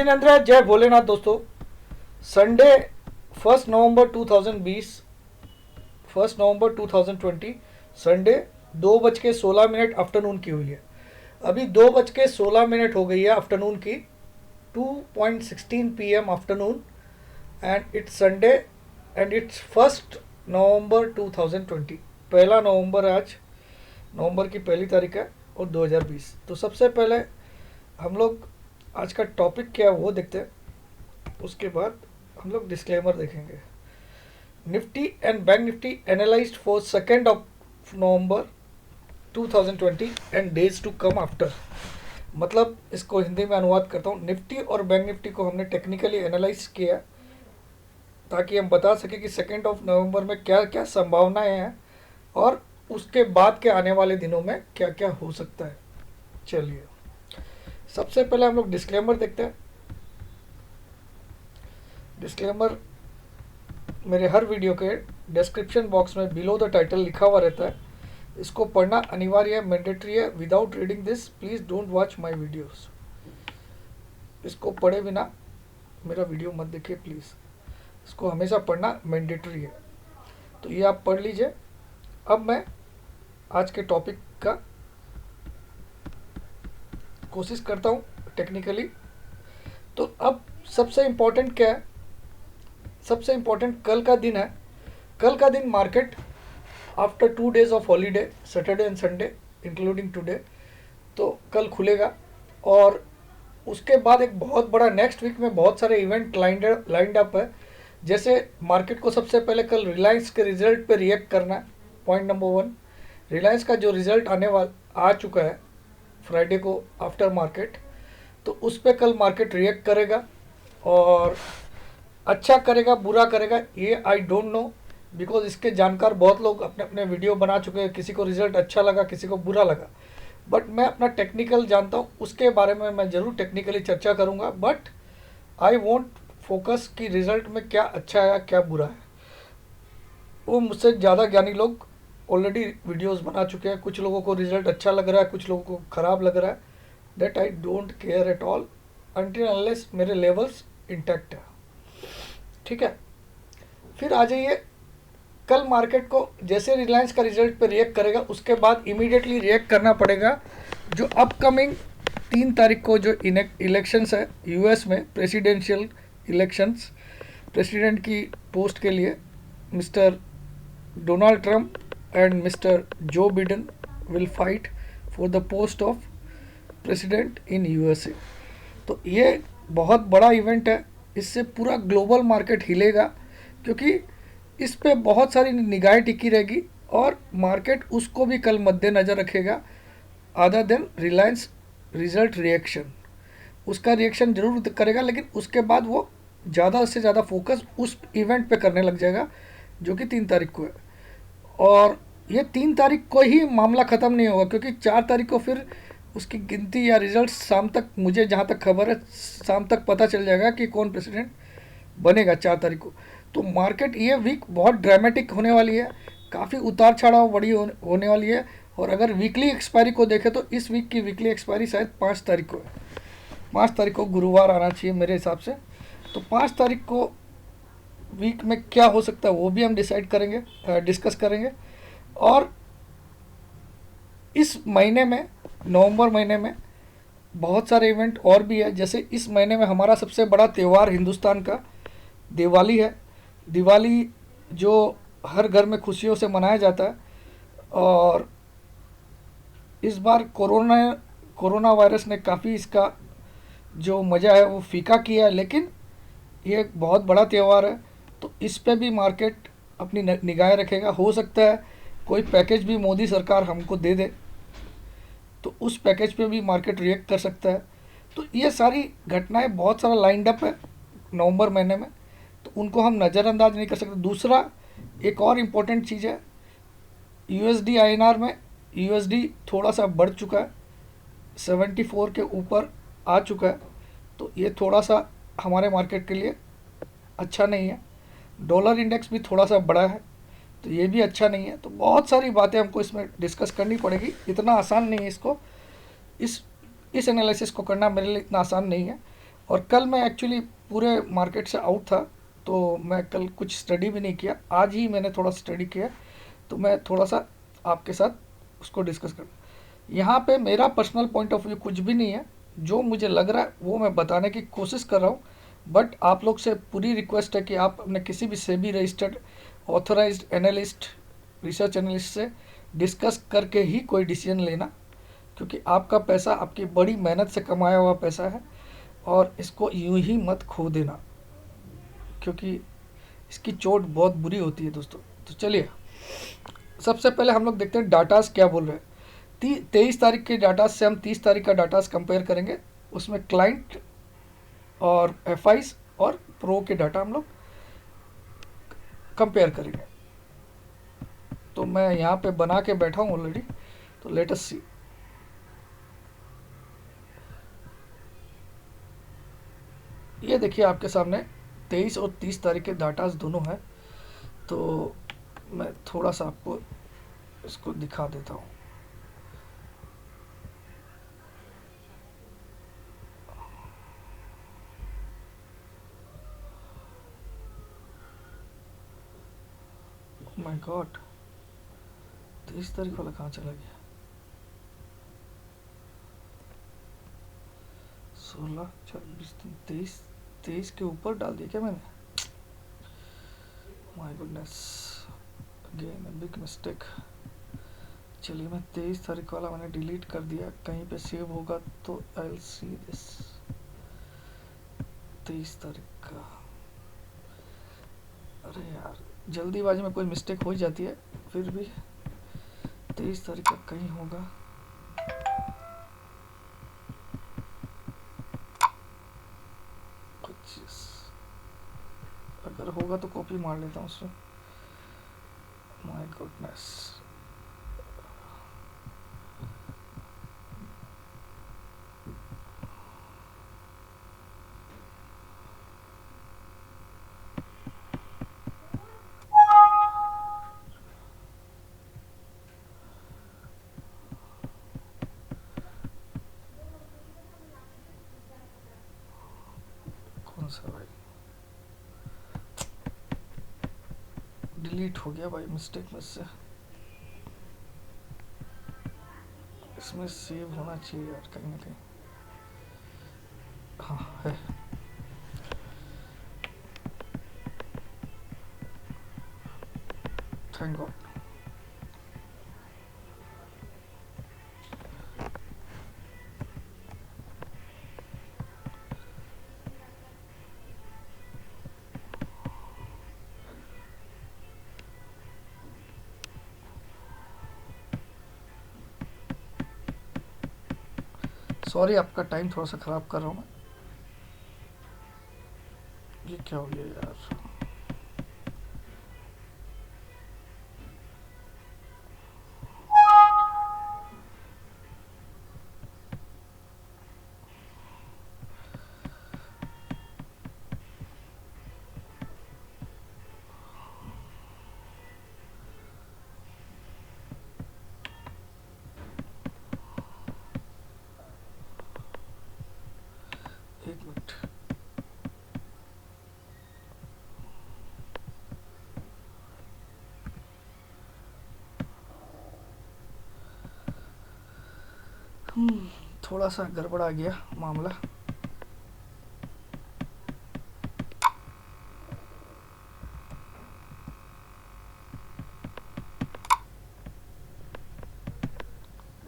जिनेंद्र जय भोलेनाथ दोस्तों। संडे 1 नवंबर 2020 Sunday 2:16 afternoon की हुई है। अभी 2:16 हो गई है आफ्टरनून की, 2:16 PM afternoon, and it's Sunday and it's 1 नवंबर 2020। 1 नवंबर आज, नवंबर की पहली तारीख है और 2020। तो सबसे पहले हम लोग आज का टॉपिक क्या है वो देखते हैं, उसके बाद हम लोग डिस्क्लेमर देखेंगे। Nifty and bank Nifty analysed for 2 November 2020 and days to come after. मतलब इसको हिंदी में अनुवाद करता हूँ, निफ्टी और बैंक निफ्टी को हमने टेक्निकली एनालाइज किया ताकि हम बता सकें कि 2 नवंबर में क्या क्या संभावनाएं हैं और उसके बाद के आने वाले दिनों में क्या क्या हो सकता है। चलिए सबसे पहले हम लोग डिस्क्लेमर देखते हैं। डिस्क्लेमर मेरे हर वीडियो के डिस्क्रिप्शन बॉक्स में बिलो द टाइटल लिखा हुआ रहता है, इसको पढ़ना अनिवार्य है, मैंडेटरी है। Without reading this please don't watch my videos. इसको पढ़े बिना मेरा वीडियो मत देखिए प्लीज़, इसको हमेशा पढ़ना मैंडेटरी है। तो ये आप पढ़ लीजिए। अब मैं आज के टॉपिक का कोशिश करता हूँ टेक्निकली। तो अब सबसे इम्पोर्टेंट क्या है, सबसे इम्पोर्टेंट कल का दिन है। कल का दिन market after 2 days of holiday, Saturday and Sunday including today, तो कल खुलेगा। और उसके बाद एक बहुत बड़ा नेक्स्ट वीक में बहुत सारे इवेंट लाइंड अप है। जैसे मार्केट को सबसे पहले कल रिलायंस के रिजल्ट पे रिएक्ट करना है। पॉइंट नंबर 1, रिलायंस का जो रिजल्ट आ चुका है फ्राइडे को आफ्टर मार्केट, तो उस पर कल मार्केट रिएक्ट करेगा। और अच्छा करेगा बुरा करेगा ये आई डोंट नो, बिकॉज इसके जानकार बहुत लोग अपने अपने वीडियो बना चुके हैं। किसी को रिजल्ट अच्छा लगा, किसी को बुरा लगा, बट मैं अपना टेक्निकल जानता हूँ, उसके बारे में मैं ज़रूर टेक्निकली चर्चा करूँगा। बट आई वॉन्ट फोकस कि रिजल्ट में क्या अच्छा है क्या बुरा है। वो मुझसे ज़्यादा ज्ञानी लोग ऑलरेडी वीडियोस बना चुके हैं। कुछ लोगों को रिजल्ट अच्छा लग रहा है, कुछ लोगों को ख़राब लग रहा है। That I don't care at all until unless मेरे लेवल्स इंटैक्ट है। ठीक है, फिर आ जाइए। कल मार्केट को जैसे रिलायंस का रिजल्ट पे रिएक्ट करेगा, उसके बाद इमीडिएटली रिएक्ट करना पड़ेगा जो अपकमिंग 3 तारीख को जो इलेक्शंस है यूएस में, प्रेसिडेंशियल इलेक्शंस, प्रेसिडेंट की पोस्ट के लिए mister Donald Trump and mister Joe Biden will fight for the post of president in USA. तो ये बहुत बड़ा इवेंट है, इससे पूरा ग्लोबल मार्केट हिलेगा, क्योंकि इस पे बहुत सारी निगाहें टिकी रहेगी और मार्केट उसको भी कल मद्देनज़र रखेगा। Other than Reliance result reaction, उसका रिएक्शन जरूर करेगा, लेकिन उसके बाद वो ज़्यादा से ज़्यादा फोकस उस इवेंट पे करने लग जाएगा जो कि 3 तारीख को है। और ये 3 तारीख को ही मामला ख़त्म नहीं होगा, क्योंकि 4 तारीख को फिर उसकी गिनती या रिजल्ट शाम तक, मुझे जहाँ तक खबर है शाम तक पता चल जाएगा कि कौन प्रेसिडेंट बनेगा 4 तारीख को। तो मार्केट ये वीक बहुत ड्रामेटिक होने वाली है, काफ़ी उतार चढ़ाव बड़ी होने वाली है। और अगर वीकली एक्सपायरी को देखें तो इस वीक की वीकली एक्सपायरी शायद 5 तारीख को है। 5 तारीख को गुरुवार आना चाहिए मेरे हिसाब से। तो 5 तारीख को वीक में क्या हो सकता है वो भी हम डिसाइड करेंगे, डिस्कस करेंगे। और इस महीने में, नवंबर महीने में बहुत सारे इवेंट और भी है। जैसे इस महीने में हमारा सबसे बड़ा त्यौहार हिंदुस्तान का दिवाली है। दिवाली जो हर घर में खुशियों से मनाया जाता है। और इस बार कोरोना वायरस ने काफ़ी इसका जो मज़ा है वो फीका किया है, लेकिन ये एक बहुत बड़ा त्यौहार है, तो इस पे भी मार्केट अपनी निगाहें रखेगा। हो सकता है कोई पैकेज भी मोदी सरकार हमको दे दे, तो उस पैकेज पे भी मार्केट रिएक्ट कर सकता है। तो ये सारी घटनाएं बहुत सारा लाइंड अप है नवंबर महीने में, तो उनको हम नज़रअंदाज नहीं कर सकते। दूसरा एक और इम्पोर्टेंट चीज़ है, यूएसडी आईएनआर में यूएसडी थोड़ा सा बढ़ चुका है, 74 के ऊपर आ चुका है। तो ये थोड़ा सा हमारे मार्केट के लिए अच्छा नहीं है। डॉलर इंडेक्स भी थोड़ा सा बढ़ा है, तो ये भी अच्छा नहीं है। तो बहुत सारी बातें हमको इसमें डिस्कस करनी पड़ेगी, इतना आसान नहीं है इसको, इस एनालिसिस को करना मेरे लिए इतना आसान नहीं है। और कल मैं एक्चुअली पूरे मार्केट से आउट था, तो मैं कल कुछ स्टडी भी नहीं किया, आज ही मैंने थोड़ा स्टडी किया। तो मैं थोड़ा सा आपके साथ उसको डिस्कस कर, यहाँ पे मेरा पर्सनल पॉइंट ऑफ व्यू कुछ भी नहीं है, जो मुझे लग रहा है वो मैं बताने की कोशिश कर रहा हूँ। बट आप लोग से पूरी रिक्वेस्ट है कि आप अपने किसी भी SEBI registered authorised analyst, research analyst से डिस्कस करके ही कोई डिसीजन लेना, क्योंकि आपका पैसा आपकी बड़ी मेहनत से कमाया हुआ पैसा है, और इसको यूं ही मत खो देना, क्योंकि इसकी चोट बहुत बुरी होती है दोस्तों। तो चलिए, सबसे पहले हम लोग देखते हैं डाटास क्या बोल रहे हैं। 23 तारीख के डाटास से हम 30 तारीख का डाटास कंपेयर करेंगे। उसमें क्लाइंट और एफ और प्रो के डाटा हम लोग कंपेयर करेंगे। तो मैं यहाँ पे बना के बैठा हूँ ऑलरेडी, तो लेट अस सी। ये देखिए आपके सामने 23 और 30 तारीख के डाटास दोनों हैं। तो मैं थोड़ा सा आपको इसको दिखा देता हूँ। माय गॉड, 23 तारीख वाला कहाँ चला गया? 16, 24, 23, 23 के ऊपर डाल दिया क्या मैंने? My goodness, again a big mistake. चलिए, मैं 23 तारीख वाला मैंने डिलीट कर दिया, कहीं पे सेव होगा तो आई विल सी दिस। 23 तारीख का, अरे यार, जल्दीबाजी में कोई मिस्टेक हो ही जाती है, फिर भी 23 तारीख का कहीं होगा। अगर होगा तो कॉपी मार लेता हूँ उसमें। माय गुडनेस, कौन सा भाई, डिलीट हो गया भाई मिस्टेक में से। इसमें सेव होना चाहिए यार कहीं ना कहीं। हाँ है। Thank God. सॉरी, आपका टाइम थोड़ा सा ख़राब कर रहा हूँ मैं। ये क्या हो गया यार? एक मिनट। थोड़ा सा गड़बड़ा गया मामला।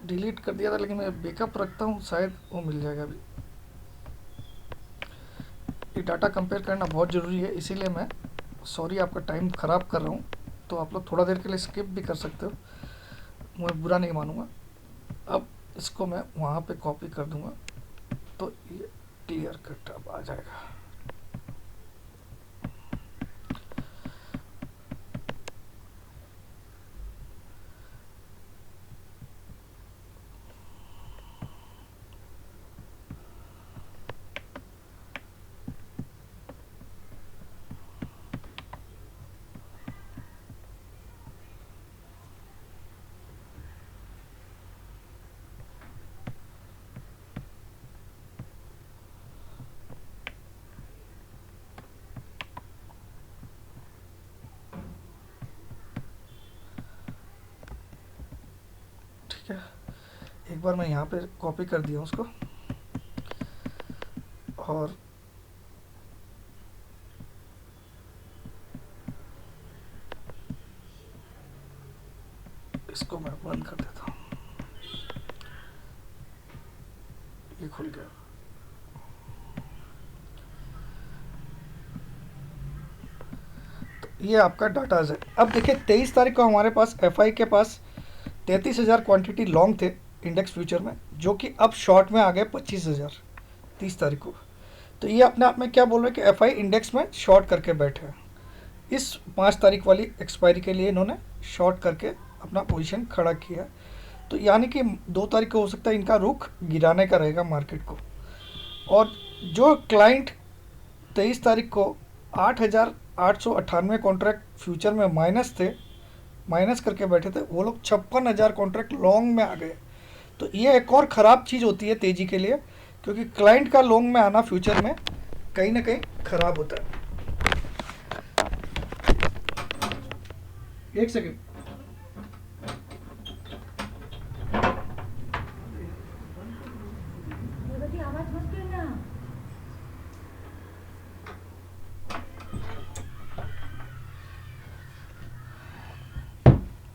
डिलीट कर दिया था, लेकिन मैं बैकअप रखता हूँ, शायद वो मिल जाएगा अभी। ये डाटा कंपेयर करना बहुत ज़रूरी है, इसीलिए मैं सॉरी आपका टाइम ख़राब कर रहा हूँ। तो आप लोग थोड़ा देर के लिए स्किप भी कर सकते हो, मैं बुरा नहीं मानूंगा। अब इसको मैं वहाँ पे कॉपी कर दूंगा, तो ये क्लियर कट अब आ जाएगा। एक बार मैं यहाँ पे कॉपी कर दिया उसको, और इसको मैं बंद कर देता हूँ। ये खुल गया। तो ये आपका डाटाज है। अब देखिए 23 तारीख को हमारे पास एफआई के पास 33,000 क्वांटिटी लॉन्ग थे इंडेक्स फ्यूचर में, जो कि अब शॉर्ट में आ गए 25,000 30 तारीख को। तो ये अपने आप में क्या बोल रहे हैं कि एफआई इंडेक्स में शॉर्ट करके बैठे हैं। इस 5 तारीख वाली एक्सपायरी के लिए इन्होंने शॉर्ट करके अपना पोजीशन खड़ा किया। तो यानी कि 2 तारीख को हो सकता है इनका रुख गिराने का रहेगा मार्केट को। और जो क्लाइंट 23 तारीख को 8,898 कॉन्ट्रैक्ट फ्यूचर में माइनस करके बैठे थे, वो लोग 56,000 कॉन्ट्रैक्ट लॉन्ग में आ गए। तो ये एक और ख़राब चीज़ होती है तेज़ी के लिए, क्योंकि क्लाइंट का लॉन्ग में आना फ्यूचर में कहीं ना कहीं ख़राब होता है। एक सेकेंड।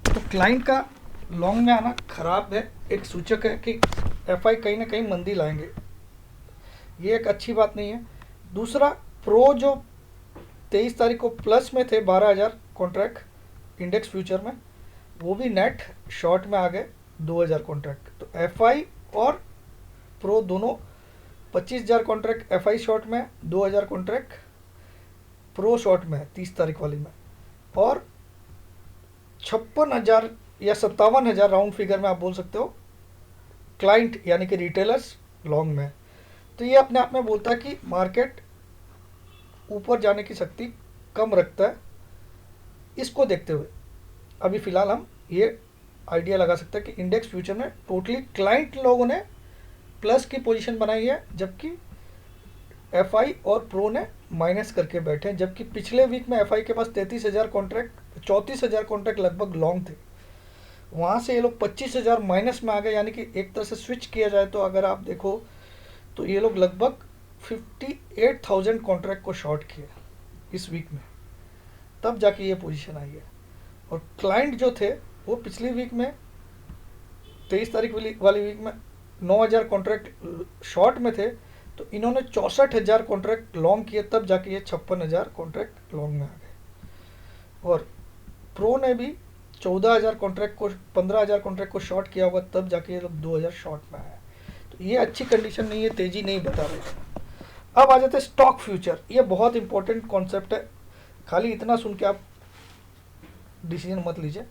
तो क्लाइंट का लॉन्ग में आना खराब है, एक सूचक है कि एफआई कहीं ना कहीं मंदी लाएंगे। ये एक अच्छी बात नहीं है। दूसरा, प्रो जो 23 तारीख को प्लस में थे 12,000 कॉन्ट्रैक्ट इंडेक्स फ्यूचर में, वो भी नेट शॉर्ट में आ गए 2,000 कॉन्ट्रैक्ट। तो एफआई और प्रो दोनों 25,000 कॉन्ट्रैक्ट एफआई शॉर्ट में, 2,000 कॉन्ट्रैक्ट प्रो शॉर्ट में 30 तारीख वाली में, और 56,000 या 57,000 राउंड फिगर में आप बोल सकते हो क्लाइंट यानी कि रिटेलर्स लॉन्ग में। तो ये अपने आप में बोलता है कि मार्केट ऊपर जाने की शक्ति कम रखता है। इसको देखते हुए अभी फ़िलहाल हम ये आइडिया लगा सकते हैं कि इंडेक्स फ्यूचर में टोटली क्लाइंट लोगों ने प्लस की पोजीशन बनाई है, जबकि एफआई और प्रो ने माइनस करके बैठे हैं। जबकि पिछले वीक में एफआई के पास 33,000 कॉन्ट्रैक्ट 34,000 कॉन्ट्रैक्ट लगभग लॉन्ग थे, वहाँ से ये लोग 25,000 माइनस में आ गए। यानी कि एक तरह से स्विच किया जाए तो अगर आप देखो तो ये लोग लगभग 58,000 कॉन्ट्रैक्ट को शॉर्ट किए इस वीक में, तब जाके ये पोजीशन आई है। और क्लाइंट जो थे वो पिछली वीक में 23 तारीख वाली वीक में 9,000 कॉन्ट्रैक्ट शॉर्ट में थे, तो इन्होंने 64,000 कॉन्ट्रैक्ट लॉन्ग किए, तब जाके ये 56,000 कॉन्ट्रैक्ट लॉन्ग में आ गए। और प्रो ने भी 14,000 कॉन्ट्रैक्ट को 15,000 कॉन्ट्रैक्ट को शॉर्ट किया होगा, तब जाके ये लोग 2,000 शॉर्ट में आए। तो ये अच्छी कंडीशन नहीं है, तेज़ी नहीं बता रहे। अब आ जाते हैं स्टॉक फ्यूचर। ये बहुत इंपॉर्टेंट कॉन्सेप्ट है, खाली इतना सुन के आप डिसीजन मत लीजिए।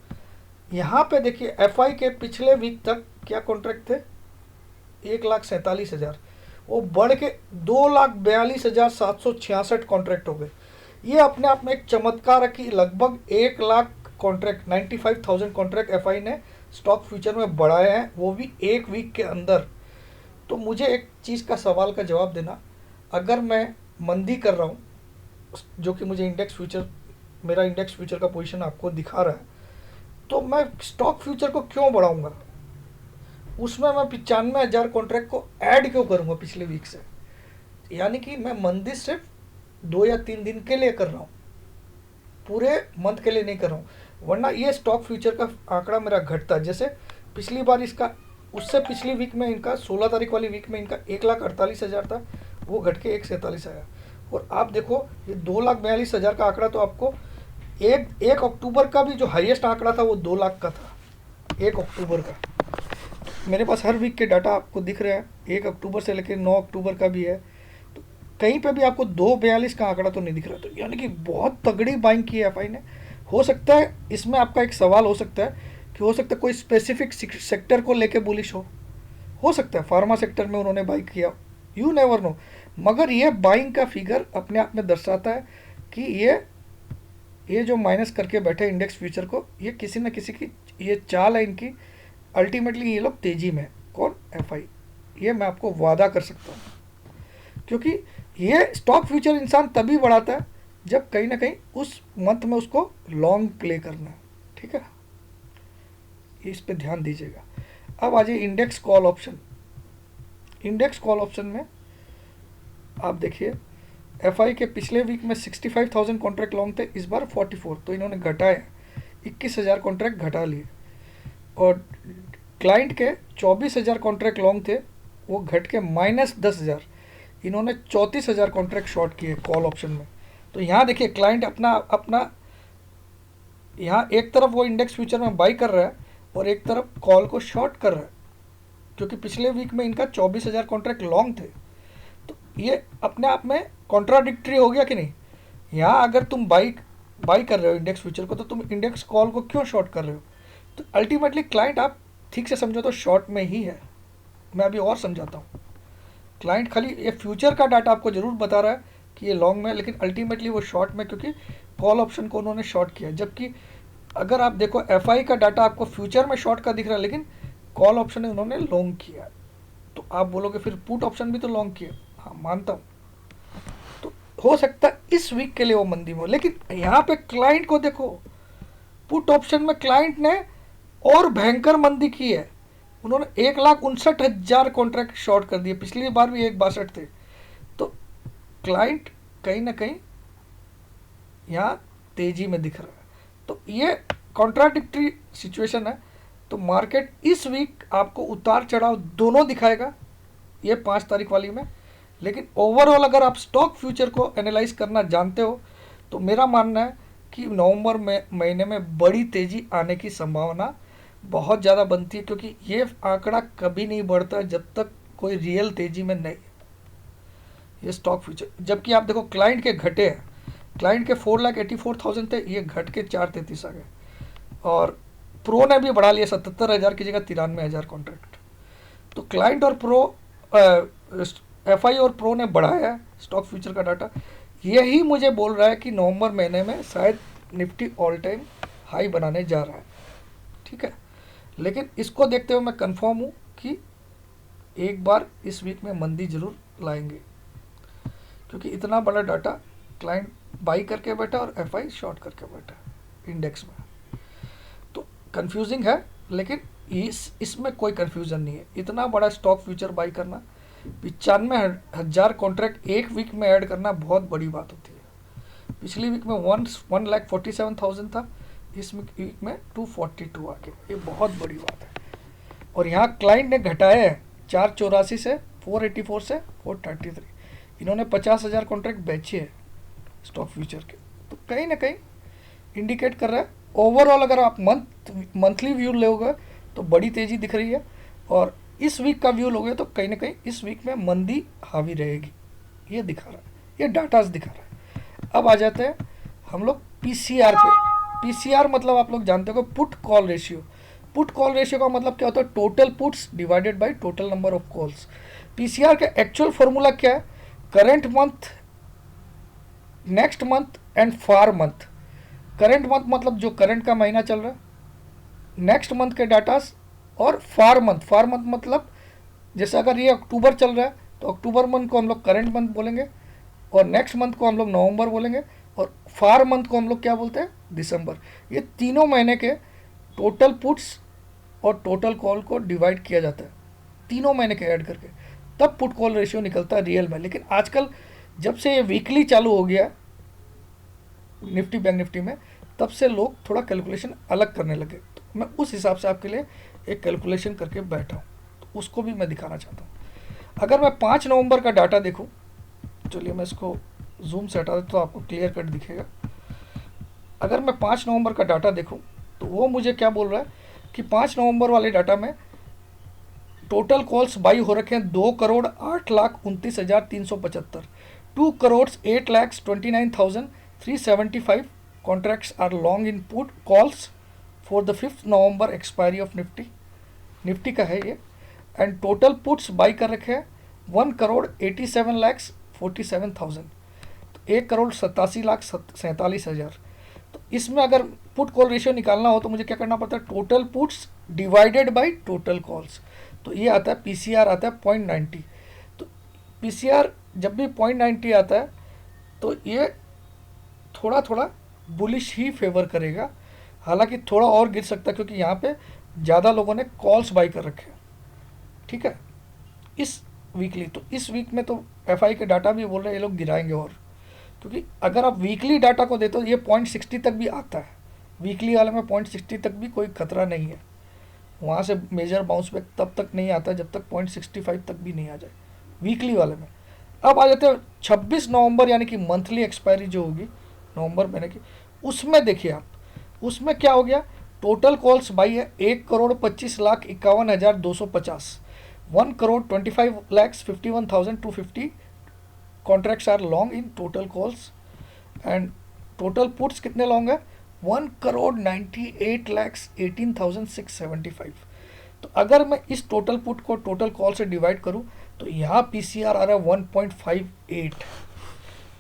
यहाँ पे देखिए एफआई के पिछले वीक तक क्या कॉन्ट्रैक्ट थे 1,47,000, वो बढ़ के 2,42,766 कॉन्ट्रैक्ट हो गए। ये अपने आप में एक चमत्कार है कि लगभग 1 लाख कॉन्ट्रैक्ट 95,000 कॉन्ट्रैक्ट एफआई ने स्टॉक फ्यूचर में बढ़ाए हैं, वो भी एक वीक के अंदर। तो मुझे एक चीज़ का सवाल का जवाब देना, अगर मैं मंदी कर रहा हूँ, जो कि मुझे मेरा इंडेक्स फ्यूचर का पोजीशन आपको दिखा रहा है, तो मैं स्टॉक फ्यूचर को क्यों बढ़ाऊंगा? उसमें मैं 95,000 कॉन्ट्रैक्ट को ऐड क्यों करूंगा पिछले वीक से? यानी कि मैं मंदी सिर्फ 2 या 3 दिन के लिए कर रहा हूँ, पूरे मंथ के लिए नहीं कर रहा हूँ। वरना ये स्टॉक फ्यूचर का आंकड़ा मेरा घटता, जैसे पिछली बार इसका उससे पिछली वीक में इनका 16 तारीख वाली वीक में इनका 1,48,000 था, वो घट के 1,47 आया। और आप देखो ये 2,42,000 का आंकड़ा, तो आपको एक अक्टूबर का भी जो हाईएस्ट आंकड़ा था वो 2 लाख का था, 1 अक्टूबर का। मेरे पास हर वीक के डाटा आपको दिख रहे हैं, 1 अक्टूबर से लेकर 9 अक्टूबर का भी है। तो कहीं पे भी आपको 2,42 का आंकड़ा तो नहीं दिख रहा। तो यानी कि बहुत तगड़ी बाइंग की है एफआई ने। हो सकता है इसमें आपका एक सवाल हो सकता है कि हो सकता है कोई स्पेसिफिक सेक्टर को लेके बुलिश हो सकता है फार्मा सेक्टर में उन्होंने बाइंग किया, यू नेवर नो। मगर ये बाइंग का फिगर अपने आप में दर्शाता है कि ये जो माइनस करके बैठे इंडेक्स फ्यूचर को, ये किसी न किसी की ये चाल है इनकी। अल्टीमेटली ये लोग तेज़ी में, कौन? एफआई। ये मैं आपको वादा कर सकता हूँ, क्योंकि ये स्टॉक फ्यूचर इंसान तभी बढ़ाता है जब कहीं ना कहीं उस मंथ में उसको लॉन्ग प्ले करना है। ठीक है, इस पे ध्यान दीजिएगा। अब आ जाइए index call option. Index call option में आप देखिए एफआई के पिछले वीक में 65,000 कॉन्ट्रैक्ट लॉन्ग थे, इस बार 44, तो इन्होंने घटाए 21,000 कॉन्ट्रैक्ट घटा लिए। और क्लाइंट के 24,000 कॉन्ट्रैक्ट लॉन्ग थे, वो घट के -10,000, इन्होंने 34,000 कॉन्ट्रैक्ट शॉर्ट किए कॉल ऑप्शन में। तो यहाँ देखिए क्लाइंट अपना अपना यहाँ एक तरफ वो इंडेक्स फ्यूचर में बाई कर रहा है और एक तरफ कॉल को शॉर्ट कर रहा है, क्योंकि पिछले वीक में इनका 24,000 कॉन्ट्रैक्ट लॉन्ग थे। तो ये अपने आप में कॉन्ट्राडिक्टरी हो गया कि नहीं। यहाँ अगर तुम बाई कर रहे हो इंडेक्स फ्यूचर को, तो तुम इंडेक्स कॉल को क्यों शॉर्ट कर रहे हो। तो अल्टीमेटली क्लाइंट, आप ठीक से समझो तो शॉर्ट में ही है। मैं अभी और समझाता हूँ। क्लाइंट खाली ये फ्यूचर का डाटा आपको ज़रूर बता रहा है कि ये लॉन्ग में है, लेकिन अल्टीमेटली वो शॉर्ट में, क्योंकि कॉल ऑप्शन को उन्होंने शॉर्ट किया। जबकि अगर आप देखो एफआई का डाटा आपको फ्यूचर में शॉर्ट का दिख रहा है, लेकिन कॉल ऑप्शन ने उन्होंने लॉन्ग किया। तो आप बोलोगे फिर पुट ऑप्शन भी तो लॉन्ग किया। हाँ, मानता हूँ। तो हो सकता है इस वीक के लिए वो मंदी में हो, लेकिन यहाँ पे क्लाइंट को देखो, पुट ऑप्शन में क्लाइंट ने और भयंकर मंदी की है। उन्होंने 1,59,000 कॉन्ट्रैक्ट शॉर्ट कर दिए, पिछली बार भी 1,62 थे। तो क्लाइंट कहीं ना कहीं यहाँ तेजी में दिख रहा है। तो ये कॉन्ट्राडिक्टरी सिचुएशन है। तो मार्केट इस वीक आपको उतार चढ़ाव दोनों दिखाएगा, ये 5 तारीख वाली में। लेकिन ओवरऑल अगर आप स्टॉक फ्यूचर को एनालाइज करना जानते हो, तो मेरा मानना है कि नवंबर महीने में बड़ी तेज़ी आने की संभावना बहुत ज़्यादा बनती है, क्योंकि ये आंकड़ा कभी नहीं बढ़ता जब तक कोई रियल तेज़ी में नहीं, ये स्टॉक फ्यूचर। जबकि आप देखो क्लाइंट के घटे हैं, क्लाइंट के 4,84,000 थे, ये घट के 4,33 आ गए। और प्रो ने भी बढ़ा लिया 77,000 की जगह 93,000 कॉन्ट्रैक्ट। तो क्लाइंट और प्रो, एफआई और प्रो ने बढ़ाया है स्टॉक फ्यूचर का डाटा। यही मुझे बोल रहा है कि नवंबर महीने में शायद निफ्टी ऑल टाइम हाई बनाने जा रहा है। ठीक है, लेकिन इसको देखते हुए मैं कंफर्म हूँ कि एक बार इस वीक में मंदी जरूर लाएंगे, क्योंकि इतना बड़ा डाटा क्लाइंट बाई करके बैठा और एफआई शॉर्ट करके बैठा इंडेक्स में। तो कंफ्यूजिंग है, लेकिन इसमें कोई कंफ्यूजन नहीं है। इतना बड़ा स्टॉक फ्यूचर बाई करना, 95,000 कॉन्ट्रैक्ट एक वीक में ऐड करना बहुत बड़ी बात होती है। पिछली वीक में 1,47,000 था, इस वीक में 242 आ गया, ये बहुत बड़ी बात है। और यहाँ क्लाइंट ने घटाया है 484 से 484 से 433, इन्होंने 50,000 कॉन्ट्रैक्ट बेचे हैं स्टॉक फ्यूचर के। तो कहीं ना कहीं इंडिकेट कर रहा है ओवरऑल अगर आप मंथली व्यू लोगे तो बड़ी तेज़ी दिख रही है, और इस वीक का व्यू लोगे तो कहीं ना कहीं इस वीक में मंदी हावी रहेगी, ये दिखा रहा है, ये डाटाज दिखा रहा है। अब आ जाते हैं हम लोग पीसीआर पे। पीसीआर मतलब आप लोग जानते हो put call ratio. Put call ratio का मतलब क्या होता है, total puts divided by total number of calls. PCR का एक्चुअल फॉर्मूला क्या है, current month, next month and far month. Current month मतलब जो करंट का महीना चल रहा है, नेक्स्ट मंथ के डाटास, और फार मंथ मतलब जैसे अगर ये अक्टूबर चल रहा है तो अक्टूबर मंथ को हम लोग करंट मंथ बोलेंगे, और नेक्स्ट मंथ को हम लोग नवंबर बोलेंगे, और फार मंथ को हम लोग क्या बोलते हैं, दिसंबर। ये तीनों महीने के टोटल पुट्स और टोटल कॉल को डिवाइड किया जाता है, तीनों महीने के ऐड करके, तब पुट कॉल रेशियो निकलता है रियल में। लेकिन आजकल जब से ये वीकली चालू हो गया निफ्टी बैंक निफ्टी में, तब से लोग थोड़ा कैलकुलेशन अलग करने लगे। तो मैं उस हिसाब से आपके लिए एक कैलकुलेशन करके बैठा हूँ, तो उसको भी मैं दिखाना चाहता हूँ। अगर मैं 5 नवंबर का डाटा देखूँ, चलिए मैं इसको जूम से हटा देता तो आपको क्लियर कट दिखेगा। अगर मैं 5 नवंबर का डाटा देखूँ तो वो मुझे क्या बोल रहा है कि 5 नवंबर वाले डाटा में टोटल कॉल्स बाई हो रखे हैं 2,08,29,375, 2,08,29,375 contracts are long in put calls for the 5th November expiry of Nifty का है ये। एंड टोटल पुट्स बाई कर रखे हैं 1,87,47,000, तो 1,87,47,000। तो इसमें अगर पुट कॉल रेशियो निकालना हो तो मुझे क्या करना पड़ता है, total puts divided by total calls. तो ये आता है पीसीआर आता है 0.90। तो पीसीआर जब भी 0.90 आता है तो ये थोड़ा थोड़ा बुलिश ही फेवर करेगा, हालांकि थोड़ा और गिर सकता है, क्योंकि यहाँ पे ज़्यादा लोगों ने कॉल्स बाई कर रखे हैं, ठीक है, इस वीकली। तो इस वीक में तो एफआई के डाटा भी बोल रहे हैं ये लोग गिराएंगे, और क्योंकि अगर आप वीकली डाटा को देते हो ये 0.60 तक भी आता है, वीकली वाले में 0.60 तक भी कोई खतरा नहीं है, वहाँ से मेजर बाउंस बैक तब तक नहीं आता जब तक 0.65 तक भी नहीं आ जाए वीकली वाले में। अब आ जाते हैं 26 नवंबर यानी कि मंथली एक्सपायरी जो होगी नवंबर महीने की, उसमें देखिए आप, उसमें क्या हो गया, टोटल कॉल्स बाई है 1,25,51,250, 1,25,51,250 contracts are long in total calls, and total puts कितने लॉन्ग है, 1,98,18,675। तो अगर मैं इस टोटल पुट को टोटल कॉल से डिवाइड करूं तो यहाँ पीसीआर आ रहा है 1.58,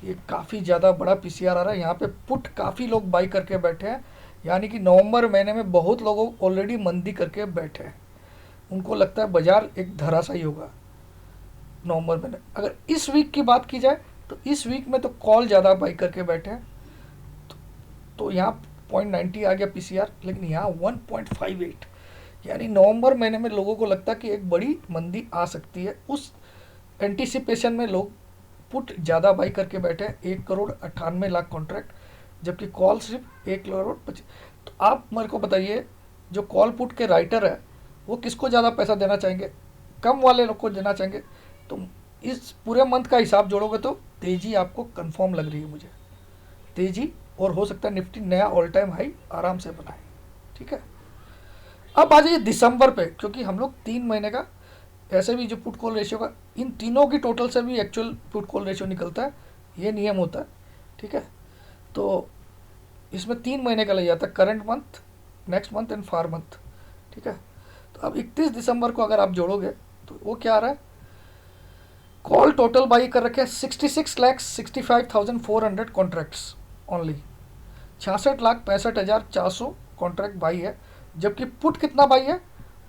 ये काफ़ी ज़्यादा बड़ा पीसीआर आ रहा है। यहाँ पे पुट काफ़ी लोग बाई करके बैठे हैं, यानी कि नवंबर महीने में बहुत लोगों ऑलरेडी मंदी करके बैठे हैं, उनको लगता है बाजार एक धराशायी होगा नवंबर महीने। अगर इस वीक की बात की जाए तो इस वीक में तो कॉल ज़्यादा बाई करके बैठे हैं, तो यहाँ 0.90 आ गया पीसीआर, लेकिन यहाँ 1.58, यानी नवंबर महीने में लोगों को लगता है कि एक बड़ी मंदी आ सकती है, उस एंटिसिपेशन में लोग पुट ज़्यादा बाई करके बैठे हैं, 1,98,00,000 कॉन्ट्रैक्ट, जबकि कॉल सिर्फ 1,25,00,000। तो आप मेरे को बताइए, जो कॉल पुट के राइटर है वो किसको ज़्यादा पैसा देना चाहेंगे, कम वाले लोग को देना चाहेंगे। तो इस पूरे मंथ का हिसाब जोड़ोगे तो तेज़ी आपको कंफर्म लग रही है मुझे, तेज़ी, और हो सकता है निफ्टी नया ऑल टाइम हाई आराम से बनाए, ठीक है। अब आ जाइए दिसंबर पे, क्योंकि हम लोग 3 महीने का ऐसे भी जो पुट कॉल रेशियो का, इन तीनों की टोटल से भी एक्चुअल पुट कॉल रेशियो निकलता है, ये नियम होता है, ठीक है। तो इसमें 3 महीने का लग जाता है, current month, next month and far month, ठीक है। तो अब 31 दिसंबर को अगर आप जोड़ोगे तो वो क्या आ रहा है, कॉल टोटल बाई कर रखे हैं 66,65,400 कॉन्ट्रैक्ट्स ओनली, 66,65,400 कॉन्ट्रैक्ट बाई है, जबकि पुट कितना बाई है,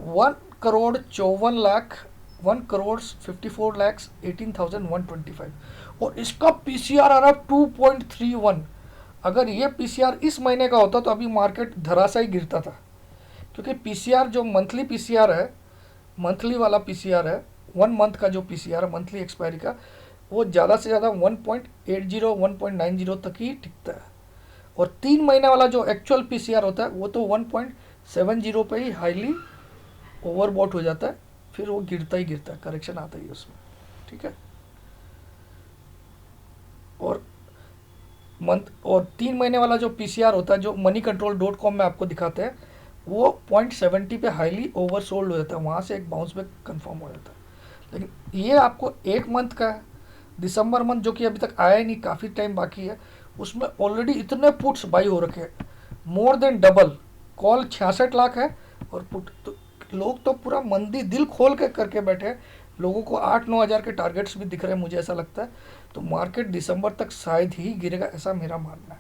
1,54,18,125, और इसका पीसीआर आ रहा है 2.31। अगर ये पीसीआर इस महीने का होता तो अभी मार्केट धराशायी गिरता था, क्योंकि पीसीआर जो मंथली पीसीआर है, मंथली वाला पीसीआर है, 1 मंथ का जो पीसीआर है मंथली एक्सपायरी का, वो ज़्यादा से ज़्यादा 1.80 1.90 तक ही टिकता है, और 3 महीने वाला जो एक्चुअल पीसीआर होता है वो तो 1.70 पे ही हाईली ओवरबॉट हो जाता है, फिर वो गिरता ही गिरता है, करेक्शन आता ही है उसमें, ठीक है। और मंथ और 3 महीने वाला जो पीसीआर होता है, जो moneycontrol.com में आपको दिखाते हैं, वो 0.70 पे हाईली ओवरसोल्ड हो जाता है, वहाँ से एक बाउंस बैक कन्फर्म हो जाता है। लेकिन ये आपको 1 मंथ का है, दिसंबर मंथ जो कि अभी तक आया ही नहीं, काफ़ी टाइम बाकी है, उसमें ऑलरेडी इतने पुट्स बाई हो रखे हैं, more than double. Call 66 lakh है और पुट तो लोग तो पूरा मंदी दिल खोल के करके बैठे हैं, लोगों को 8-9 हज़ार के टारगेट्स भी दिख रहे हैं, मुझे ऐसा लगता है। तो मार्केट दिसंबर तक शायद ही गिरेगा, ऐसा मेरा मानना है।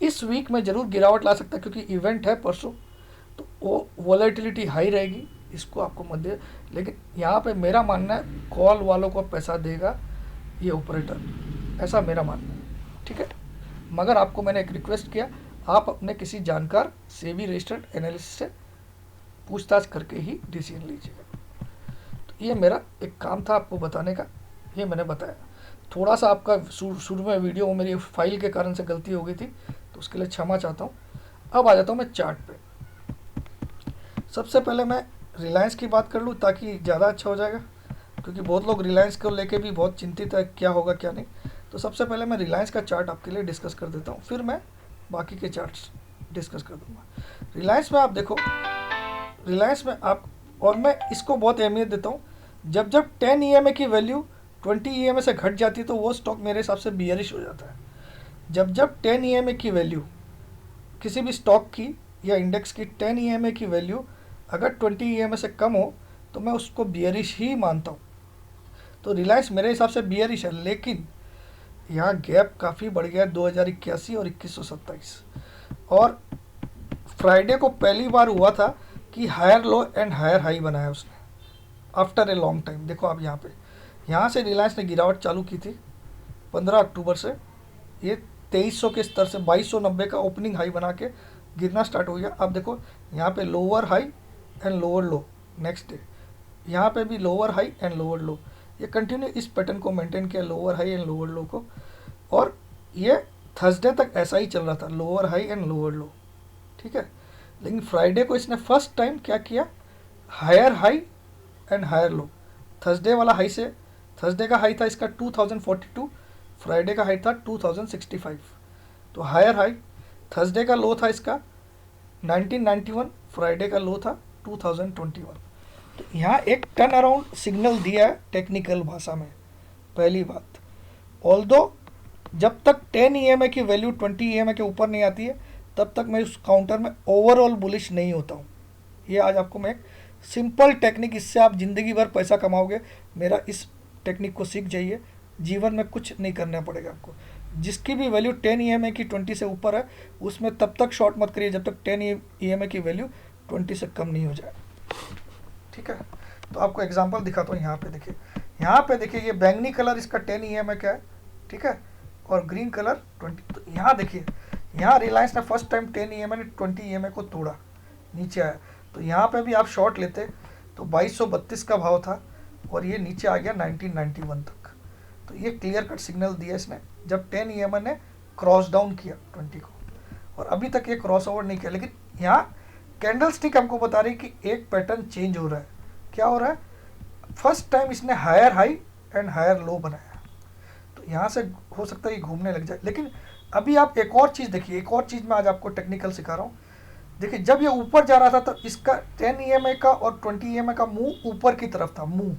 इस वीक में ज़रूर गिरावट ला सकता है, क्योंकि इवेंट है परसों, तो वो वॉलेटिलिटी हाई रहेगी, इसको आपको मत दे। लेकिन यहाँ पे मेरा मानना है कॉल वालों को पैसा देगा ये ऑपरेटर, ऐसा मेरा मानना है, ठीक है। मगर आपको मैंने एक रिक्वेस्ट किया, आप अपने किसी जानकार सेबी रजिस्टर्ड एनालिस्ट से पूछताछ करके ही डिसीजन लीजिएगा। तो ये मेरा एक काम था आपको बताने का, ये मैंने बताया। थोड़ा सा आपका शुरू में वीडियो में मेरी फाइल के कारण से गलती हो गई थी, तो उसके लिए क्षमा चाहता हूँ। अब आ जाता हूँ मैं चार्ट पे। सबसे पहले मैं रिलायंस की बात कर लूँ ताकि ज़्यादा अच्छा हो जाएगा, क्योंकि बहुत लोग रिलायंस को लेके भी बहुत चिंतित है क्या होगा क्या नहीं। तो सबसे पहले मैं रिलायंस का चार्ट आपके लिए डिस्कस कर देता हूँ, फिर मैं बाकी के चार्ट्स डिस्कस कर दूँगा। रिलायंस में आप देखो, रिलायंस में आप, और मैं इसको बहुत अहमियत देता हूँ, जब जब 10 ईएमए की वैल्यू 20 ईएमए से घट जाती है तो वो स्टॉक मेरे हिसाब से बियरिश हो जाता है। जब जब 10 ईएमए की वैल्यू किसी भी स्टॉक की या इंडेक्स की 10 ईएमए की वैल्यू अगर 20 ईएमए से कम हो तो मैं उसको बियरिश ही मानता हूँ। तो रिलायंस मेरे हिसाब से बियरिश है, लेकिन यहाँ गैप काफ़ी बढ़ गया है 2081 और 2127, और फ्राइडे को पहली बार हुआ था कि higher low and higher high बनाया उसने आफ्टर ए लॉन्ग टाइम। देखो आप यहाँ पे, यहाँ से रिलायंस ने गिरावट चालू की थी 15 अक्टूबर से, ये 2300 के स्तर से 2290 का ओपनिंग हाई बना के गिरना स्टार्ट हो गया। अब देखो यहाँ पे lower high and lower low next day, यहाँ पे भी लोअर हाई एंड लोअर लो, ये कंटिन्यू इस पैटर्न को मेंटेन किया, लोअर हाई एंड लोअर लो को, और ये थर्सडे तक ऐसा ही चल रहा था, लोअर हाई एंड लोअर लो, ठीक है। लेकिन फ्राइडे को इसने फर्स्ट टाइम क्या किया, higher high and higher low, Thursday वाला हाई से, थर्सडे का हाई था इसका 2042, फ्राइडे का हाई था 2065, तो हायर हाई, थर्सडे का लो था इसका 1991, फ्राइडे का लो था 2021। तो यहाँ एक टर्न अराउंड सिग्नल दिया है टेक्निकल भाषा में, पहली बात। ऑल्दो जब तक 10 EMA की वैल्यू 20 EMA के ऊपर नहीं आती है तब तक मैं उस काउंटर में ओवरऑल बुलिश नहीं होता हूँ। ये आज आपको मैं एक सिंपल टेक्निक, इससे आप ज़िंदगी भर पैसा कमाओगे, मेरा इस टेक्निक को सीख जाइए, जीवन में कुछ नहीं करना पड़ेगा आपको। जिसकी भी वैल्यू 10 EMA की 20 से ऊपर है उसमें तब तक शॉर्ट मत करिए जब तक 10 EMA की वैल्यू 20 से कम नहीं हो जाए, ठीक है। तो आपको एग्जांपल दिखाता हूँ, यहाँ पे देखिए, यहाँ पे देखिए ये बैंगनी कलर इसका 10 EMA का है, ठीक है, और ग्रीन कलर 20। तो यहाँ देखिए, यहाँ रिलायंस ने फर्स्ट टाइम 10 EMA ने 20 EMA को तोड़ा, नीचे आया, तो यहाँ पे भी आप शॉर्ट लेते तो 2232 का भाव था और ये नीचे आ गया 1991 तक। तो ये क्लियर कट सिग्नल दिया इसने जब 10 EMA ने क्रॉस डाउन किया 20 को, और अभी तक ये क्रॉस ओवर नहीं किया। लेकिन यहाँ कैंडल स्टिक हमको बता रही कि एक पैटर्न चेंज हो रहा है। क्या हो रहा है, फर्स्ट टाइम इसने higher high and higher low बनाया, तो यहाँ से हो सकता है ये घूमने लग जाए। लेकिन अभी आप एक और चीज़ देखिए, एक और चीज़ मैं आज आपको टेक्निकल सिखा रहा हूँ। देखिए जब ये ऊपर जा रहा था तो इसका 10 EMA का और 20 EMA का मुंह ऊपर की तरफ था, मुंह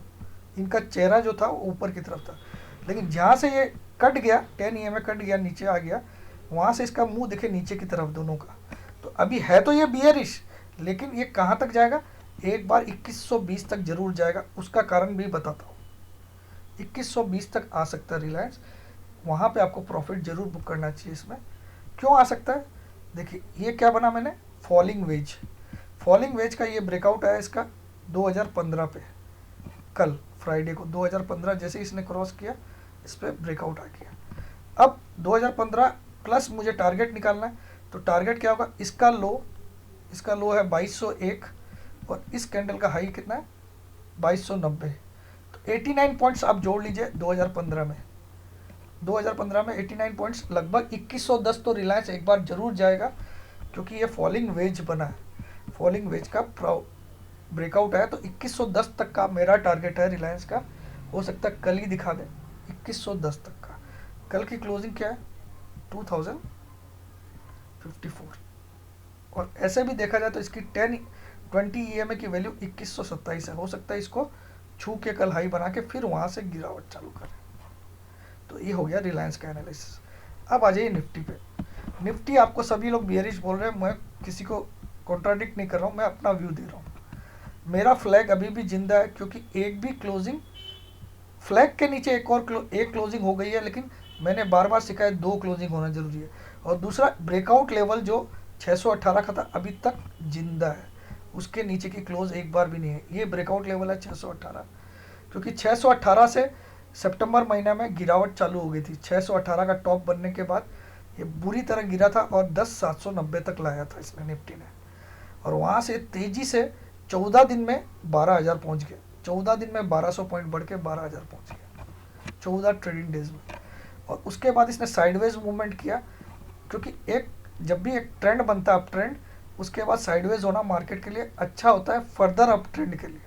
इनका चेहरा जो था वो ऊपर की तरफ था। लेकिन जहाँ से ये कट गया, 10 EMA कट गया, नीचे आ गया, वहाँ से इसका मुंह दिखे नीचे की तरफ दोनों का। तो अभी है तो ये बियरिश, लेकिन ये कहाँ तक जाएगा, एक बार 2120 तक जरूर जाएगा। उसका कारण भी बताता हूँ, 2120 तक आ सकता है रिलायंस, वहाँ पे आपको प्रॉफिट जरूर बुक करना चाहिए। इसमें क्यों आ सकता है, देखिए ये क्या बना मैंने, फॉलिंग वेज, फॉलिंग वेज का ये ब्रेकआउट आया इसका 2015 पे, कल फ्राइडे को 2015 जैसे इसने क्रॉस किया इस पर ब्रेकआउट आ गया। अब 2015 प्लस मुझे टारगेट निकालना है, तो टारगेट क्या होगा, इसका लो है 2201 और इस कैंडल का हाई कितना है 2290, तो 89 पॉइंट्स आप जोड़ लीजिए 2015 में। 2015 में 89 पॉइंट्स, लगभग 2110 तो रिलायंस एक बार जरूर जाएगा, क्योंकि ये फॉलिंग वेज बना है, फॉलिंग वेज का ब्रेकआउट है। तो 2110 तक का मेरा टारगेट है रिलायंस का, हो सकता है कल ही दिखा दे 2110 तक का। कल की क्लोजिंग क्या है 2054, और ऐसे भी देखा जाए तो इसकी 20 EMA की वैल्यू 2127 है, हो सकता है इसको छू के कल हाई बना के फिर वहाँ से गिरावट चालू करे। तो ये हो गया रिलायंस का एनालिसिस। अब आ जाइए निफ्टी पे। निफ्टी आपको सभी लोग बियरिश बोल रहे हैं, मैं किसी को कॉन्ट्राडिक्ट नहीं कर रहा हूँ, मैं अपना व्यू दे रहा हूँ। मेरा फ्लैग अभी भी जिंदा है, क्योंकि एक भी क्लोजिंग, फ्लैग के नीचे एक क्लोजिंग हो गई है, लेकिन मैंने बार बार सिखाया 2 क्लोजिंग होना जरूरी है। और दूसरा ब्रेकआउट लेवल जो 618 का था अभी तक जिंदा है, उसके नीचे की क्लोज एक बार भी नहीं है। ये ब्रेकआउट लेवल है 618, क्योंकि 618 से सितंबर महीना में गिरावट चालू हो गई थी। 618 का टॉप बनने के बाद ये बुरी तरह गिरा था और 10,790 तक लाया था इसने निफ्टी ने, और वहाँ से तेजी से 14 दिन में 12,000 पहुँच गया। 14 दिन में 1200 पॉइंट बढ़ के 12,000 पहुँच गया 14 ट्रेडिंग डेज में। और उसके बाद इसने साइडवेज मूवमेंट किया, क्योंकि जब भी एक ट्रेंड बनता है अप ट्रेंड, उसके बाद साइडवेज होना मार्केट के लिए अच्छा होता है फर्दर अप ट्रेंड के लिए।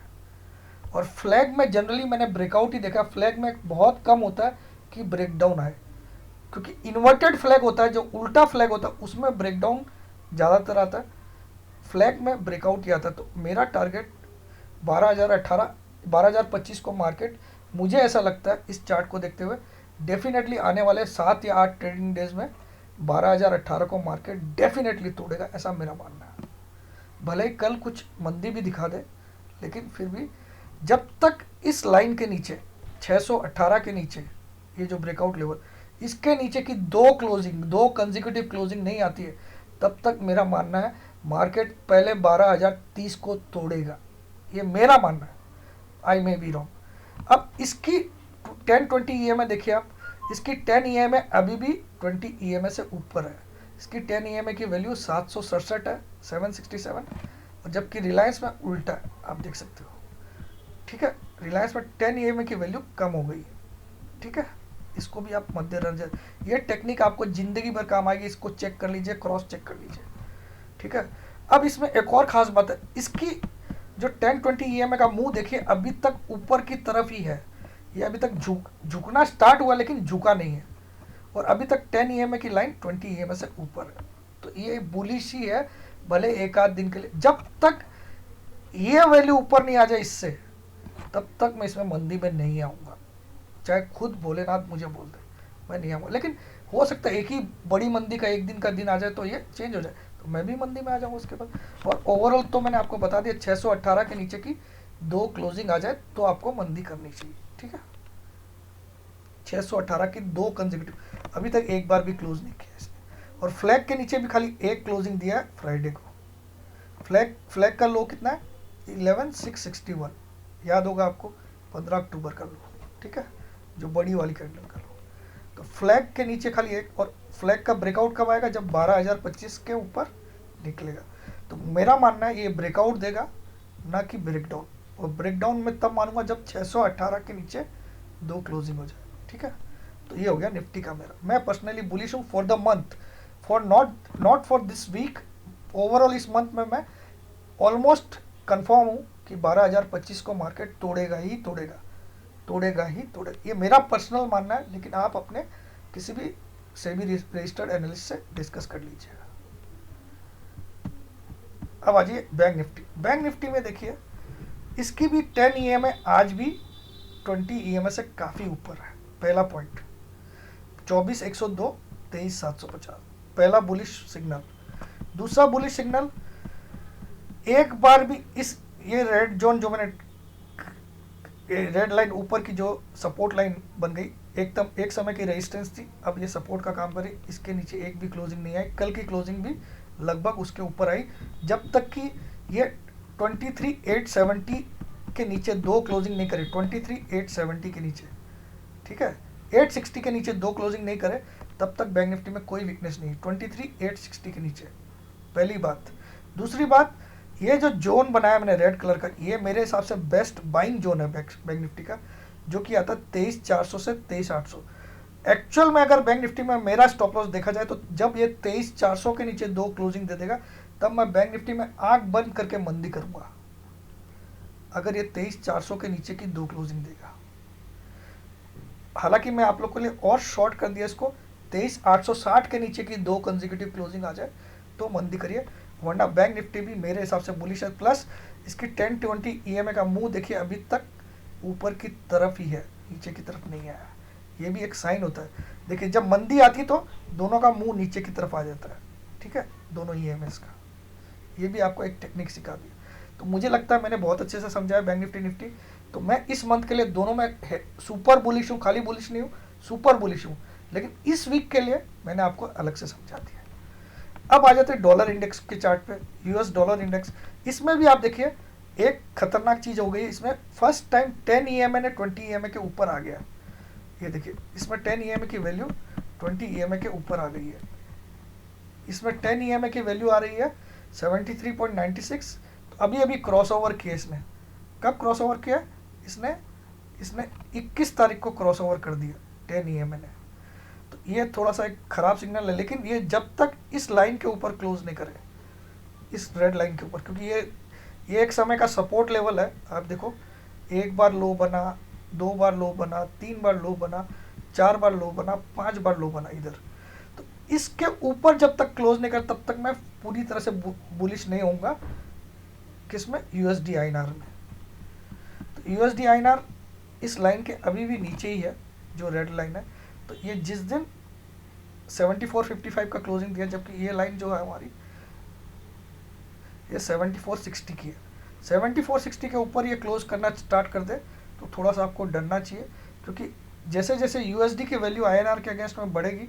और फ्लैग में जनरली मैंने ब्रेकआउट ही देखा, फ्लैग में बहुत कम होता है कि ब्रेकडाउन आए, क्योंकि इन्वर्टेड फ्लैग होता है, जो उल्टा फ्लैग होता है उसमें ब्रेकडाउन ज़्यादातर आता है, फ्लैग में ब्रेकआउट ही आता है। तो मेरा टारगेट 12,025 को मार्केट, मुझे ऐसा लगता है इस चार्ट को देखते हुए डेफिनेटली आने वाले 7 या 8 ट्रेडिंग डेज में 12,018 को मार्केट डेफिनेटली तोड़ेगा, ऐसा मेरा मानना है। भले ही कल कुछ मंदी भी दिखा दे, लेकिन फिर भी जब तक इस लाइन के नीचे 618 के नीचे ये जो ब्रेकआउट लेवल, इसके नीचे की 2 कंसेक्यूटिव क्लोजिंग नहीं आती है, तब तक मेरा मानना है मार्केट पहले 12,030 को तोड़ेगा, ये मेरा मानना है। आई मे बी रॉन्ग। अब इसकी 10-20 EMA देखिए आप, इसकी 10 EMA अभी भी 20 EMA से ऊपर है। इसकी 10 EMA की वैल्यू 767 है, 767, और जबकि रिलायंस में उल्टा है, आप देख सकते हो। ठीक है, रिलायंस में 10 EMA की वैल्यू कम हो गई। ठीक है, इसको भी आप मद्देनजर, ये टेक्निक आपको ज़िंदगी भर काम आएगी, इसको चेक कर लीजिए, क्रॉस चेक कर लीजिए। ठीक है, अब इसमें एक और ख़ास बात है, इसकी जो 10-20 EMA का मुंह देखिए अभी तक ऊपर की तरफ ही है, ये अभी तक झुकना स्टार्ट हुआ लेकिन झुका नहीं है, और अभी तक 10 EMA की लाइन 20 EMA से ऊपर है। तो ये बुलिश ही है, भले एक आध दिन के लिए। जब तक ये वैल्यू ऊपर नहीं आ जाए इससे, तब तक मैं इसमें मंदी में नहीं आऊँगा, चाहे खुद भोलेनाथ मुझे बोल दे, मैं नहीं आऊँगा। लेकिन हो सकता है एक ही बड़ी मंदी का एक दिन का दिन आ जाए तो ये चेंज हो जाए, तो मैं भी मंदी में आ जाऊँगा उसके बाद। और ओवरऑल तो मैंने आपको बता दिया, 618 के नीचे की 2 क्लोजिंग आ जाए तो आपको मंदी करनी चाहिए। ठीक है, 618 की 2 कंसेक्यूटिव, अभी तक एक बार भी क्लोज नहीं किया इसने। और फ्लैग के नीचे भी खाली एक क्लोजिंग दिया है फ्राइडे को। फ्लैग का लो कितना है, 11,661, याद होगा आपको, 15 अक्टूबर का लो। ठीक है, जो बड़ी वाली कैंडल का लो। तो फ्लैग के नीचे खाली एक, और फ्लैग का ब्रेकआउट कब आएगा, जब 12,025 के ऊपर निकलेगा। तो मेरा मानना है ये ब्रेकआउट देगा, ना कि ब्रेकडाउन। और ब्रेकडाउन में तब मानूंगा जब 618 के नीचे 2 क्लोजिंग हो जाए। ठीक है, तो ये हो गया निफ्टी का मेरा। मैं पर्सनली बुलिश हूँ for the month, for not for this week. Overall इस मंथ में मैं ऑलमोस्ट कंफर्म हूँ कि 12,025 को मार्केट तोड़ेगा ही तोड़ेगा, तोड़ेगा ही तोड़ेगा। ये मेरा पर्सनल मानना है, लेकिन आप अपने किसी भी सेबी रजिस्टर्ड एनालिस्ट से डिस्कस कर लीजिएगा। अब आ जाइए बैंक निफ्टी। बैंक निफ्टी में देखिए इसकी भी 10 EMA आज भी 20 EMA से काफ़ी ऊपर है। पहला पॉइंट 24,102, 23,750, पहला बुलिश सिग्नल। दूसरा बुलिश सिग्नल, एक बार भी इस ये रेड जोन जो मैंने, रेड लाइन ऊपर की जो सपोर्ट लाइन बन गई, एकदम एक समय की रेजिस्टेंस थी, अब ये सपोर्ट का काम करे। इसके नीचे एक भी क्लोजिंग नहीं आई, कल की क्लोजिंग भी लगभग उसके ऊपर आई, जब तक कि ये 23,870 के नीचे 2 क्लोजिंग नहीं करे। 23,870 के नीचे, ठीक है, 860 के नीचे 2 क्लोजिंग नहीं करे, तब तक बैंक निफ्टी में कोई वीकनेस नहीं। 23,860 के नीचे, पहली बात। दूसरी बात, ये जो जोन बनाया मैंने रेड कलर का, ये मेरे हिसाब से बेस्ट बाइंग जोन है बैंक निफ्टी का, जो कि आता है 23,400 से 23,800। एक्चुअल में अगर बैंक निफ्टी में मेरा स्टॉप लॉस देखा जाए तो जब ये 23,400 के नीचे 2 क्लोजिंग दे देगा, तब मैं बैंक निफ्टी में आंख बंद करके मंदी करूंगा, अगर ये 23,400 के नीचे की 2 क्लोजिंग देगा। हालांकि मैं आप लोग के लिए और शॉर्ट कर दिया इसको, 23,860 के नीचे की 2 कंसेक्यूटिव क्लोजिंग आ जाए तो मंदी करिए, वरना बैंक निफ्टी भी मेरे हिसाब से बुलिश है। प्लस इसकी 10-20 EMA का मुंह देखिए अभी तक ऊपर की तरफ ही है, नीचे की तरफ नहीं आया। ये भी एक साइन होता है। देखिए जब मंदी आती तो दोनों का मुंह नीचे की तरफ आ जाता है। ठीक है, दोनों EMAs का, ये भी आपको एक टेक्निक सिखा दी। तो मुझे लगता है मैंने बहुत अच्छे से समझाया बैंक निफ्टी। तो मैं इस मंथ के लिए दोनों में सुपर बुलिश हूँ, खाली बुलिश नहीं हूँ, सुपर बुलिश हूँ। लेकिन इस वीक के लिए मैंने आपको अलग से समझा दिया। अब आ जाते हैं डॉलर इंडेक्स के चार्ट पे, US डॉलर इंडेक्स। इसमें भी आप देखिए एक खतरनाक चीज़ हो गई, इसमें फर्स्ट टाइम 10 EMA ने 20 EMA के ऊपर आ गया। ये देखिए इसमें 10 EMA की वैल्यू 20 EMA के ऊपर आ गई है। इसमें 10 EMA की वैल्यू आ रही है 73.96। तो अभी अभी क्रॉस ओवर किया इसने। कब क्रॉस ओवर किया इसने 21 तारीख को क्रॉस ओवर कर दिया 10 EMA ने। तो ये थोड़ा सा एक ख़राब सिग्नल है, लेकिन ये जब तक इस लाइन के ऊपर क्लोज नहीं करे, इस रेड लाइन के ऊपर, क्योंकि ये एक समय का सपोर्ट लेवल है। आप देखो, एक बार लो बना, 2 बार लो बना, 3 बार लो बना, 4 बार लो बना, 5 बार लो बना इधर। तो इसके ऊपर जब तक क्लोज नहीं कर, तब तक मैं पूरी तरह से बुलिश नहीं होऊंगा। किसमें, USD INR में। तो USD INR इस लाइन के अभी भी नीचे ही है, जो रेड लाइन है। तो ये जिस दिन 74.55 का क्लोजिंग दिया, जबकि ये लाइन जो है हमारी ये 74.60 की है। 74.60 के ऊपर ये क्लोज करना स्टार्ट कर दे तो थोड़ा सा आपको डरना चाहिए, क्योंकि जैसे जैसे USD की वैल्यू INR के अगेंस्ट में बढ़ेगी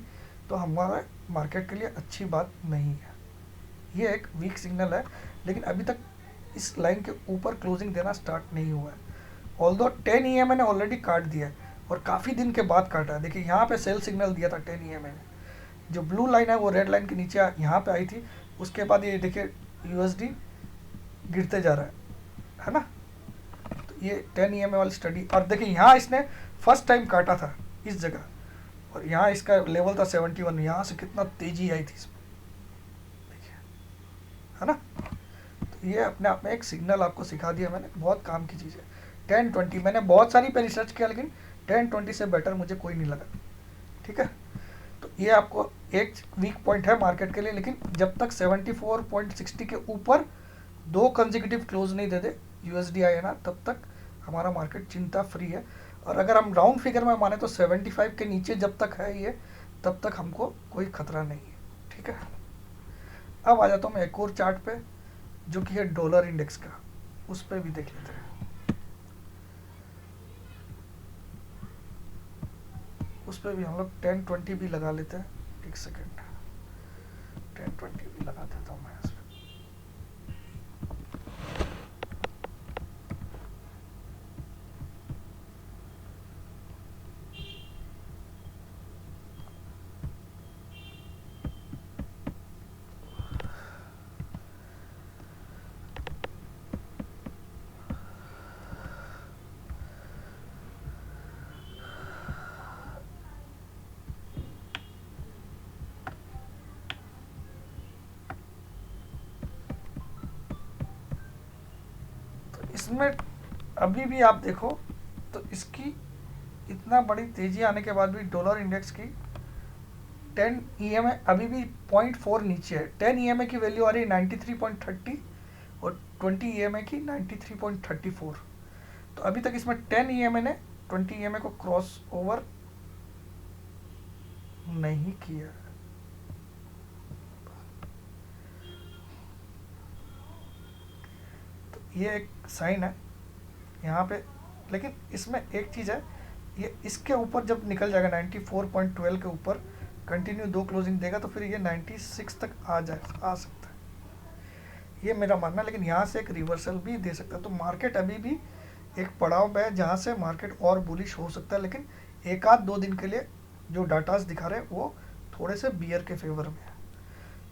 तो हमारे मार्केट के लिए अच्छी बात नहीं है। ये एक वीक सिग्नल है, लेकिन अभी तक इस लाइन के ऊपर क्लोजिंग देना स्टार्ट नहीं हुआ है। ऑल्दो 10 EMA ने ऑलरेडी काट दिया है, और काफ़ी दिन के बाद काटा है। देखिए यहाँ पे सेल सिग्नल दिया था 10 EMA ने, जो ब्लू लाइन है वो रेड लाइन के नीचे यहाँ पे आई थी। उसके बाद ये देखिए USD गिरते जा रहा है ना। तो ये 10 EMA वाली स्टडी, और देखिए यहाँ इसने फर्स्ट टाइम काटा था इस जगह, और यहाँ इसका लेवल था 71, यहाँ से कितना तेजी आई थी इसमें, देखिए, है ना। तो ये अपने आप में एक सिग्नल आपको सिखा दिया मैंने, बहुत काम की चीज़ है। 10-20 मैंने बहुत सारी पे रिसर्च किया, लेकिन 10-20 से बेटर मुझे कोई नहीं लगा, ठीक है। तो ये आपको एक वीक पॉइंट है मार्केट के लिए, लेकिन जब तक 74.60 के ऊपर 2 कंसेक्यूटिव क्लोज नहीं दे दे USD INR, तब तक हमारा मार्केट चिंता फ्री है। और अगर हम राउंड फिगर में माने तो 75 के नीचे जब तक है ये, तब तक हमको कोई खतरा नहीं है, ठीक है। अब आ जाता हूँ मैं एक और चार्ट पे, जो कि है डॉलर इंडेक्स का, उस पर भी देख लेते हैं। उस पर भी हम लोग 10-20 भी लगा लेते हैं, एक सेकेंड, 10-20 भी लगा देता हूँ मैं इस पर। इसमें अभी भी आप देखो तो इसकी इतना बड़ी तेजी आने के बाद भी डॉलर इंडेक्स की 10 EMA अभी भी 0.4 नीचे है। 10 EMA की वैल्यू आ रही है 93.30 और 20 EMA की 93.34। तो अभी तक इसमें 10 EMA ने 20 EMA को क्रॉस ओवर नहीं किया। तो ये एक साइन है यहाँ पे, लेकिन इसमें एक चीज़ है, ये इसके ऊपर जब निकल जाएगा 94.12 के ऊपर कंटिन्यू 2 क्लोजिंग देगा, तो फिर ये 96 तक आ सकता है, ये मेरा मानना है। लेकिन यहाँ से एक रिवर्सल भी दे सकता है। तो मार्केट अभी भी एक पड़ाव पे है जहाँ से मार्केट और बुलिश हो सकता है, लेकिन एक आध 2 दिन के लिए जो डाटाज दिखा रहे हैं वो थोड़े से बियर के फेवर में है।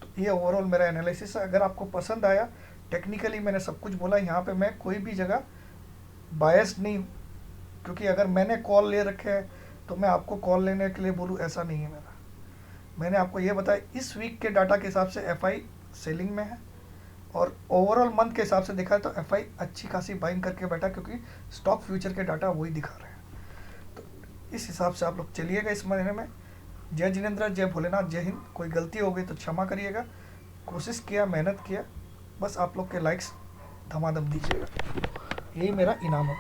तो ये ओवरऑल मेरा एनालिसिस है। अगर आपको पसंद आया, टेक्निकली मैंने सब कुछ बोला, यहाँ पे मैं कोई भी जगह बायस्ड नहीं हूँ, क्योंकि अगर मैंने कॉल ले रखे हैं तो मैं आपको कॉल लेने के लिए बोलूँ, ऐसा नहीं है मेरा। मैंने आपको ये बताया इस वीक के डाटा के हिसाब से FI सेलिंग में है, और ओवरऑल मंथ के हिसाब से देखा है तो FI अच्छी खासी बाइंग करके बैठा, क्योंकि स्टॉक फ्यूचर के डाटा वही दिखा रहे हैं। तो इस हिसाब से आप लोग चलिएगा इस महीने में। जय जिनेंद्र, जय भोलेनाथ, जय हिंद। कोई गलती हो गई तो क्षमा करिएगा, कोशिश किया, मेहनत किया, बस आप लोग के लाइक्स धमाधम दीजिएगा, यही मेरा इनाम है।